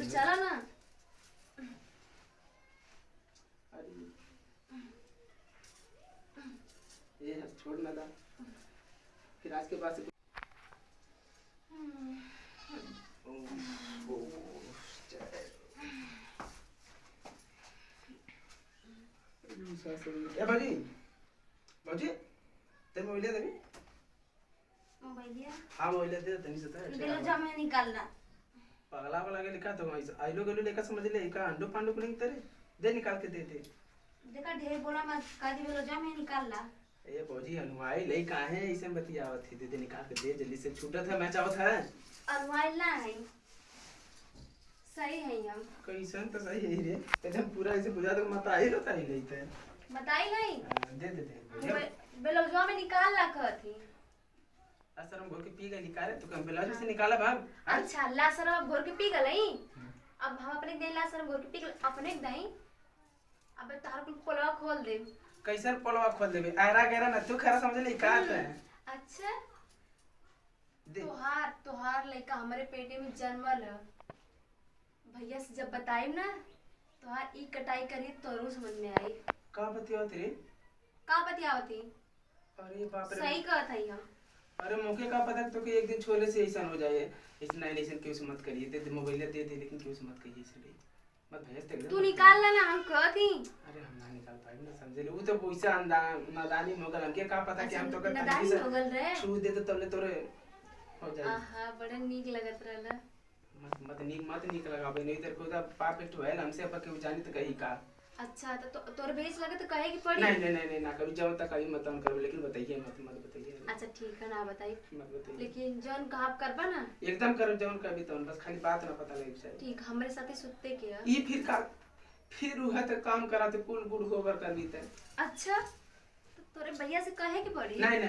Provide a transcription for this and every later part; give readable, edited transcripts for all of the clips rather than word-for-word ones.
तो चला ना। अरे ये छोड़ ना दा, फिर आज के बाद से ए भाजी भाजी ते मोबाइल दे दे। मोबाइल दिया? हाँ मोबाइल दे तनी से ता दिलो जामे निकालना। पगला पगला के लिखा तो आई लोग लेकर समझ ले का अंडो पांडो को नहीं तेरे दे निकाल के दे दे। देखा ढेर बोला मत, का दिलो जामे निकालना। ए भौजी हलवाई लई काहे ऐसे बतियावत थी, दे दे निकाल के दे जल्दी से, छूटत है मैं चाहत है। अलवाइल ना है, सही है हम कैसन तो सही है रे, एकदम पूरा ऐसे बुझा दो मत आई रहता ही नहीं थे। बताई नहीं दे दे दे बेलौजवा में निकाल ला कहती। असर हम घोर के पी गए निकाले तो कम बेलौज से निकाला भाग। अच्छा ला सर अब घोर के पी गई। अब हम अपने दे ला सर घोर के पी अपने दई। अब तार कुल पोलवा खोल दे। कैसर पोलवा खोल देबे, आयरा गैरा न तू खरा समझ ले का है। अच्छा तोहार लड़का हमारे पेटे में जन्मल है। भैया से जब बताई ना तोहार ई कटाई करी तोरू समझ में आई। का बतियावत रे? का बतियावती? अरे बाप रे सही कहत है हम। अरे मौके का पता तो कि एक दिन छोले से ऐसा हो जाए, इस नहीं ऐसा क्यों मत करिए, दे दे मोबाइल दे दे लेकिन क्यों मत कहिए इसलिए मत भेज दे। तू निकाल ला ना हम कहती। अरे हम ना निकाल पाए ना समझे ले, वो तो पैसा नादानी मोगल हमके का पता कि हम तो कर नादानी मोगल रे छू दे तो तबले तोरे हो जाए। आहा बड़ा नीक लगत रहला। मत नीक लगाबे नहीं तेरे को तो पाप एक होएल हमसे अब के जानी तो कही का। अच्छा तो तोर भेज लगे तो कहे की पड़ी। नहीं ना कभी जब तक कभी मत करो, लेकिन बताइए मत बताइए। अच्छा ठीक है ना बताई, मत बताइए लेकिन जौन कहा करबा ना एकदम करो जौन कभी तो बस खाली बात ना पता लगे चाहिए। ठीक हमरे साथे सुत्ते के है। ई फिर उहे तो काम करा तो कुल गुड़ होकर कर बीते। अच्छा तो तोरे भैया से कहे की पड़ी। नहीं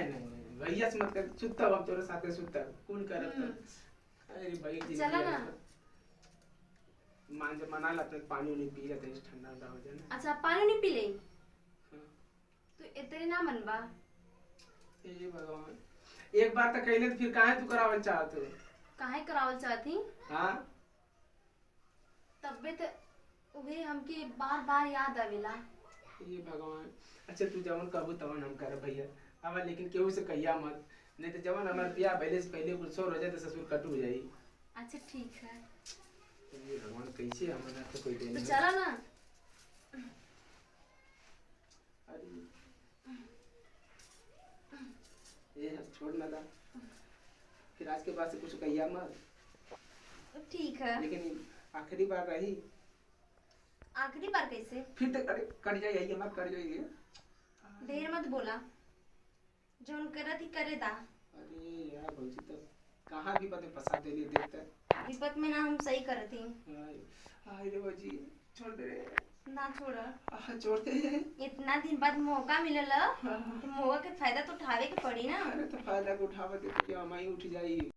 भैया से मत कर, सुत्ता अब तोरे साथे सुत्ता कुल करत। अरे भाई जी चला ना मान जब मना लाते पानी उनी पी लेते ठंडा हो जाए ना। अच्छा पानी नहीं पी ले तो इतने ना मनबा। हे भगवान एक बार तक कहले फिर काहे तू करावल चाहत हो? काहे करावल चाहती? हां तबे तो उहे हमके बार याद आवेला। हे भगवान अच्छा तू जवन कहबू तवन हम कर भैया अब, लेकिन केहू से कहिया मत, नहीं तो जवन हमार बियाह पहले से पहले कुछ सो हो जाए तो ससुर कटू जाई। अच्छा ठीक है। ये भगवान कैसे हमारा तो कोई देन तो चला ना। अरे ये छोड़ ना दा, फिर आज के बाद से कुछ कहिया मत। ठीक है लेकिन आखिरी बार रही। आखिरी बार कैसे? फिर तो कर जाइए मत कर जाइए। ढेर मत बोला, जोन करत ही करे दा। अरे यार भौजी तो कहाँ भी पते फंसा दे लिए देखता विपत में ना हम सही करती। हाय रे भौजी छोड़ दे रे। ना छोड़ा छोड़ दे। इतना दिन बाद मौका मिलल तो मौका के फायदा तो उठावे के पड़ी ना। अरे तो फायदा को उठावा दे तो क्या हमारी उठ जाई।